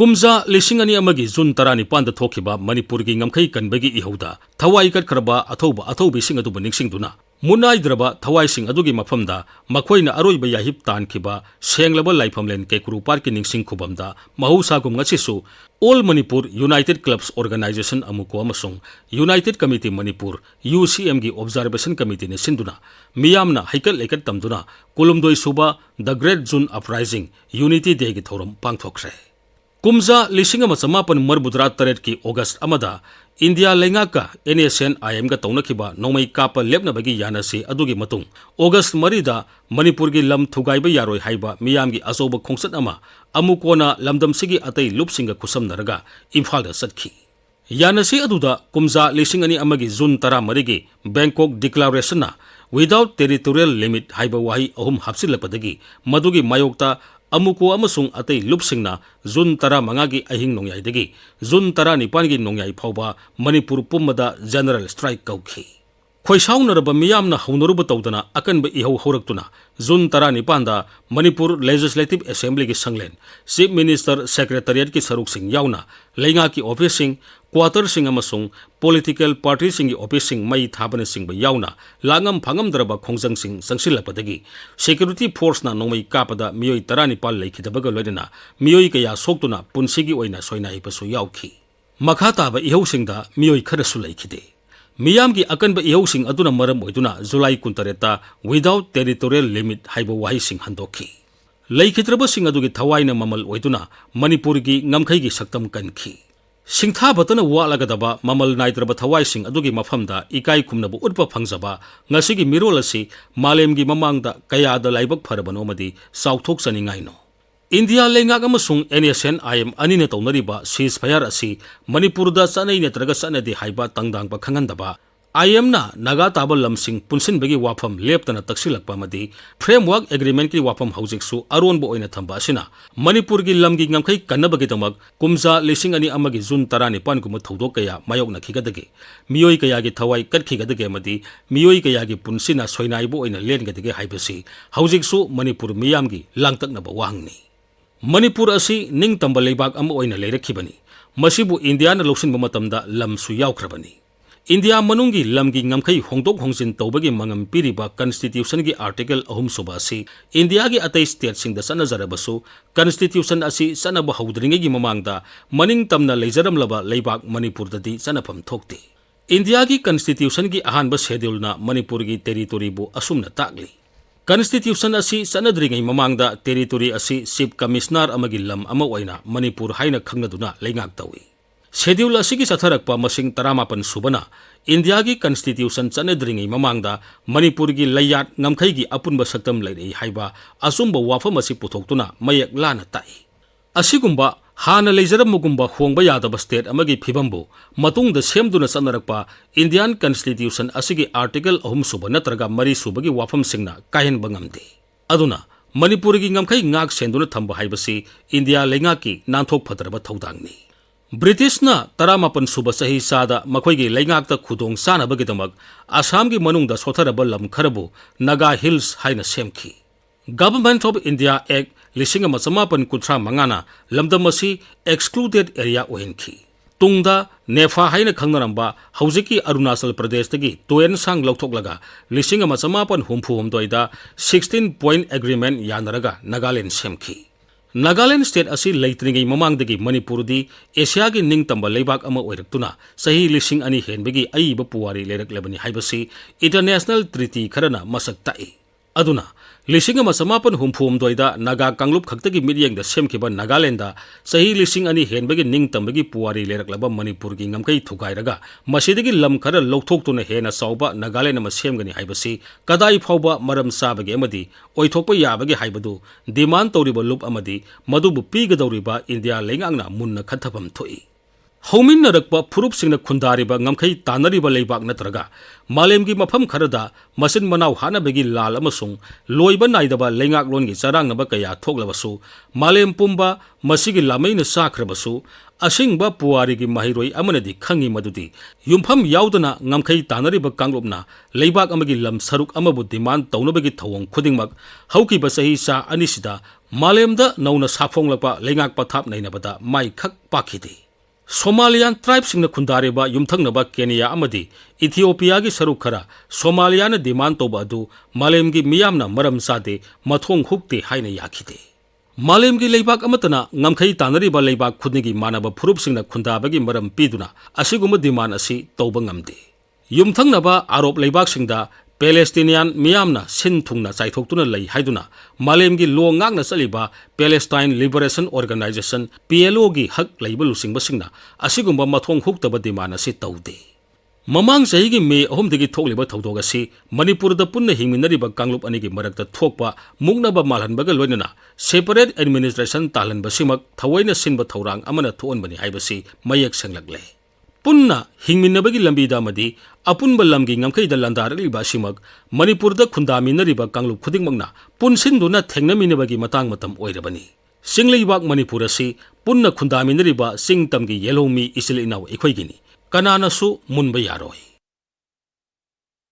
Kumza lisingani amagi June 19 thokiba Manipurgi ngamkhai kanbagi ihauda thawai katkraba athobi sing adu ningsingduna munaidraba thawai sing adugi mafamda makhoina aroiba yahip tankhiba senglaba laifamlen kekuru park ningsing khubamda mahusa gum ngasisu All Manipur United Clubs Organization amuko amasung United Committee Manipur UCM gi Observation Committee ne sinduna miyamna haikal lekat tamduna kulumdoi suba The Great June Uprising Unity Day gi thorum pangthokre Kumza lising amapan marbudra taret ki August amada India lengaka NSN IM ga taunakiba nomai kapa lepna bagi yanasi adugi matung August marida Manipurgi lam thugaiba yaroi haiba miyamgi asoba khongsat ama amukona lamdam sigi atai lupsinga kusam naraga Imphal da satkhi yanasi aduda Kumza lising ani amagi June 10 gi Bangkok Declaration na without territorial limit haiba wahi ahum hapsilapadagi madugi mayokta amuko amasung atay lupsingna June 15 gi ahing nongyai June 19 gi nongyai phauba Manipur pumada general strike kaukhi khoisaunaraba miyamna haunaruba tawdana akanba ihau horaktuna June 19 da Manipur Legislative Assembly gi sanglen Chief Minister Secretariat ki saruk sing yauna leinga ki office sing quarter sing amasung political party sing gi office sing mai thabana sing ba yauna langam phangam daraba khongjang sing sangsilapadagi security force na nomai kapada miyoi 19 leikhidabaga loidana miyoi kaya soktuna punsigi oina soina ipasu yauki makha taba ihau singda miyoi kharasu leikhide miyamgi akanba ihau sing aduna maram oiduna July 13 without territorial limit haiba wahi sing handokhi leikhidraba sing adugi thawaina mamal oiduna Manipurgi ngamkhai gi Shaktam kanki Singtha batana walagadaba mamal naidraba thawai sing adugi mafamda ikai khumnabu utpa phangjaba ngasigi mirol asi malemgi mamangda kayada laibak pharabano madi sauthok saningaino India lengak amasung NSN IM anina tawnariba ceasefire asi Manipurda sanai netraga sanadi haiba tangdangba khangandaba IM na naga taba lamsing punsinbagi wafam leptana taksilakpa madi framework agreement ki wafam haujiksu aronbo oina thamba asina Manipurgi lamgi ngamkhai kannabagi tamak Kumza lising ani amagi June 19 kuma thodok kaya mayokna khigadage miyoi kaya gi thawai katkhigadage madi miyoi kaya gi punsina soinaibo oina lengadage haibasi haujiksu Manipur miyamgi langtaknaba wahangni Manipur asi ningtamba leibak ama oina leirakhibani masibu India na loksinba matamda lamsu yaukrabani India manungi lamgi ngamkhai hongdok hongsin tawbagi mangam piriba constitution gi article ahum subasi India gi atai state sing da sanazarabasu constitution asi sanaba haudringi gi mamangda maning tamna leijaram laba leibak Manipur dadi sanapam thokti India gi constitution gi ahanba schedule na Manipur gi territory bu asumna takli Constitution asi sanadringai mamangda territory asi chief commissioner amagi lam ama oina Manipur haina khangnaduna leingak tawi Schedule asigi satharakpa masing 18 subana India gi constitution chanadringai mamangda Manipur gi layat ngamkhai gi apunba Shaktam lairei haiba asumba wafam asi puthokuna mayak lana tai asigumba hana leijaramugumba hongba yadaba state amagi phibambu matungda semduna sanarakpa Indian constitution asigi article ahum suba natraga mari subagi wafam singna kahen bangamde aduna Manipurgi ngamkhai ngak senduna thamba haibasi India lengaki nanthok phataraba thaudangni British na 18 suba sahi sada makhoigi leingakta khudong sanabagi Assam gi manungda sotharaba lam kharabu Naga Hills haina semki Government of India Act 1995 na lamdamasi excluded area ohenki tungda nefa haina khangnaramba haujiki Arunachal Pradesh tagi toen sang lauthoklaga 1995 da 16 point agreement yanaraga Nagaland semki Nagaland state asi leitringai mamangdagi Manipurdi Asia gi ningtamba leibak ama oiraktuna sahi lising ani henbagi aiba puwari leiraklabani haibasi international treaty kharana masak tai aduna lising ama samapan humphum doida Naga Kanglub khaktagi miryeng da semkiba Nagaland da sahi lising ani henbagi ningtambagi puwari leiraklaba Manipurgi ngamkai thugairaga masidagi lam khara lokthokuna hena sauba Nagaland ama semgani haibasi kadai phauba maram sabagi amadi oithokpa yabagi haibadu demand tawriba lup amadi madubu pigadawriba India lengangna munna khathapam thoi ꯍꯧꯃꯤꯟꯅꯔꯛꯄ ꯐꯨꯔꯨꯞꯁꯤꯡꯅ ꯈꯨꯟꯗꯥꯔꯤꯕ ꯉꯝꯈꯩ ꯇꯥꯟꯅꯔꯤꯕ ꯂꯩꯕꯥꯛ ꯅꯠꯇ꯭ꯔꯒ ꯃꯥꯂꯦꯝꯒꯤ ꯃꯐꯝ ꯈꯔꯗ ꯃꯆꯤꯟ ꯃꯅꯥꯎ ꯍꯥꯠꯅꯕꯒꯤ ꯂꯥꯜ ꯑꯃꯁꯨꯡ ꯂꯣꯏꯕ ꯅꯥꯏꯗꯕ ꯂꯩꯉꯥꯛꯂꯣꯟꯒꯤ ꯆꯔꯥꯡꯅꯕ ꯀꯌꯥ ꯊꯣꯛꯂꯕꯁꯨ ꯃꯥꯂꯦꯝ ꯄꯨꯝꯕ ꯃꯁꯤꯒꯤ ꯂꯥꯃꯩꯅ ꯆꯥꯈ꯭ꯔꯕꯁꯨ ꯑꯁꯤꯡꯕ ꯄꯨꯋꯥꯔꯤꯒꯤ ꯃꯍꯩꯔꯣꯏ ꯑꯃꯅꯗꯤ ꯈꯪꯉꯤ ꯃꯗꯨꯗꯤ ꯌꯨꯝꯐꯝ ꯌꯥꯎꯗꯅ ꯉꯝꯈꯩ ꯇꯥꯟꯅꯔꯤꯕ ꯀꯥꯡꯂꯨꯞꯅ ꯂꯩꯕꯥꯛ ꯑꯃꯒꯤ ꯂꯝ ꯁꯔꯨꯛ ꯑꯃꯕꯨ ꯗꯤꯃꯥꯟ ꯇꯧꯅꯕꯒꯤ ꯊꯧꯑꯣꯡ ꯈꯨꯗꯤꯡꯃꯛ ꯍꯧꯈꯤꯕ ꯆꯍꯤ ꯆꯥ ꯑꯅꯤꯁꯤꯗ ꯃꯥꯂꯦꯝꯗ ꯅꯧꯅ ꯁꯥꯐꯣꯡꯂꯛꯄ ꯂꯩꯉꯥꯛ ꯄꯊꯥꯞ ꯅꯩꯅꯕꯗ ꯃꯥꯏꯈꯛ ꯄꯥꯛꯈꯤꯗꯦ꯫ ꯁꯣꯃꯥꯂꯤꯌꯥꯟ ꯇ꯭ꯔꯥꯏꯕꯁꯤꯡꯅ ꯈꯨꯟꯗꯥꯔꯤꯕ ꯌꯨꯝꯊꯪꯅꯕ ꯀꯦꯅꯤꯌꯥ ꯑꯃꯗꯤ ꯏꯊꯤꯑꯣꯄꯤꯌꯥꯒꯤ ꯁꯔꯨꯛ ꯈꯔ ꯁꯣꯃꯥꯂꯤꯌꯥꯅ ꯗꯤꯃꯥꯟ ꯇꯧꯕ ꯑꯗꯨ ꯃꯥꯂꯦꯝꯒꯤ ꯃꯤꯌꯥꯝꯅ ꯃꯔꯝ ꯆꯥꯗꯦ, ꯃꯊꯣꯡ ꯍꯨꯛꯇꯦ ꯍꯥꯏꯅ ꯌꯥꯈꯤꯗꯦ꯫ ꯃꯥꯂꯦꯝꯒꯤ ꯂꯩꯕꯥꯛ ꯑꯃꯠꯇꯅ ꯉꯝꯈꯩ ꯇꯥꯟꯅꯔꯤꯕ ꯂꯩꯕꯥꯛ ꯈꯨꯗꯤꯡꯒꯤ ꯃꯥꯟꯅꯕ ꯐꯨꯔꯨꯞꯁꯤꯡꯅ ꯈꯨꯟꯗꯥꯕꯒꯤ ꯃꯔꯝ ꯄꯤꯗꯨꯅ ꯑꯁꯤꯒꯨꯝꯕ ꯗꯤꯃꯥꯟ ꯑꯁꯤ ꯇꯧꯕ ꯉꯝꯗꯦ꯫ ꯌꯨꯝꯊꯪꯅꯕ ꯑꯥꯔꯣꯕ ꯂꯩꯕꯥꯛꯁꯤꯡꯗ ꯄꯦꯂꯦꯁꯇꯤꯅꯤꯌꯥꯟ ꯃꯤꯌꯥꯝꯅ ꯁꯤꯟ ꯊꯨꯡꯅ ꯆꯥꯏꯊꯣꯛꯇꯨꯅ ꯂꯩ ꯍꯥꯏꯗꯨꯅ ꯃꯥꯂꯦꯝꯒꯤ ꯂꯣ ꯉꯥꯛꯅ ꯆꯠꯂꯤꯕ ꯄꯦꯂꯦꯁꯇꯥꯏꯟ ꯂꯤꯕꯔꯦꯁꯟ ꯑꯣꯔꯒꯅꯥꯏꯖꯦꯁꯟ PLOꯒꯤ ꯍꯛ ꯂꯩꯕ ꯂꯨꯆꯤꯡꯕꯁꯤꯡꯅ ꯑꯁꯤꯒꯨꯝꯕ ꯃꯊꯣꯡ ꯍꯨꯛꯇꯕ ꯗꯤꯃꯥꯟ ꯑꯁꯤ ꯇꯧꯗꯦ꯫ ꯃꯃꯥꯡ ꯆꯍꯤꯒꯤ ꯃꯦ 3ꯗꯒꯤ ꯊꯣꯛꯂꯤꯕ ꯊꯧꯗꯣꯛ ꯑꯁꯤ ꯃꯅꯤꯄꯨꯔꯗ ꯄꯨꯟꯅ ꯍꯤꯡꯃꯤꯟꯅꯔꯤꯕ ꯀꯥꯡꯂꯨꯞ ꯑꯅꯤꯒꯤ ꯃꯔꯛꯇ ꯊꯣꯛꯄ ꯃꯨꯛꯅꯕ ꯃꯥꯜꯍꯟꯕꯒ ꯂꯣꯏꯅꯅ ꯁꯦꯄꯔꯦꯠ ꯑꯦꯗꯃꯤꯅꯤꯁꯇ꯭ꯔꯦꯁꯟ ꯇꯥꯜꯍꯟꯕꯁꯤꯃꯛ ꯊꯑꯣꯏꯅ ꯁꯤꯟꯕ ꯊꯧꯔꯥꯡ ꯑꯃꯅ ꯊꯣꯛꯍꯟꯕꯅꯤ ꯍꯥꯏꯕꯁꯤ ꯃꯌꯦꯛ ꯁꯦꯡꯂꯛꯂꯦ꯫ ꯄꯨꯟꯅ ꯍꯤꯡꯃꯤꯟꯅꯕꯒꯤ ꯂꯝꯕꯤꯗ ꯑꯃꯗꯤ ꯑꯄꯨꯟꯕ ꯂꯝꯒꯤ ꯉꯝꯈꯩꯗ ꯂꯥꯟꯗꯥꯔꯛꯂꯤꯕ ꯑꯁꯤꯃꯛ ꯃꯅꯤꯄꯨꯔꯗ ꯈꯨꯟꯗꯥꯃꯤꯟꯅꯔꯤꯕ ꯀꯥꯡꯂꯨꯞ ꯈꯨꯗꯤꯡꯃꯛꯅ ꯄꯨꯟꯁꯤꯟꯗꯨꯅ ꯊꯦꯡꯅꯃꯤꯟꯅꯕꯒꯤ ꯃꯇꯥꯡ ꯃꯇꯝ ꯑꯣꯏꯔꯕꯅꯤ꯫ ꯆꯤꯡꯂꯩꯕꯥꯛ ꯃꯅꯤꯄꯨꯔ ꯑꯁꯤ ꯄꯨꯟꯅ ꯈꯨꯟꯗꯥꯃꯤꯟꯅꯔꯤꯕ ꯆꯤꯡ ꯇꯝꯒꯤ ꯌꯦꯜꯍꯧꯃꯤ ꯏꯆꯤꯜ ꯏꯅꯥꯎ ꯑꯩꯈꯣꯏꯒꯤꯅꯤ, ꯀꯅꯥꯅꯁꯨ ꯃꯨꯟꯕ ꯌꯥꯔꯣꯏ꯫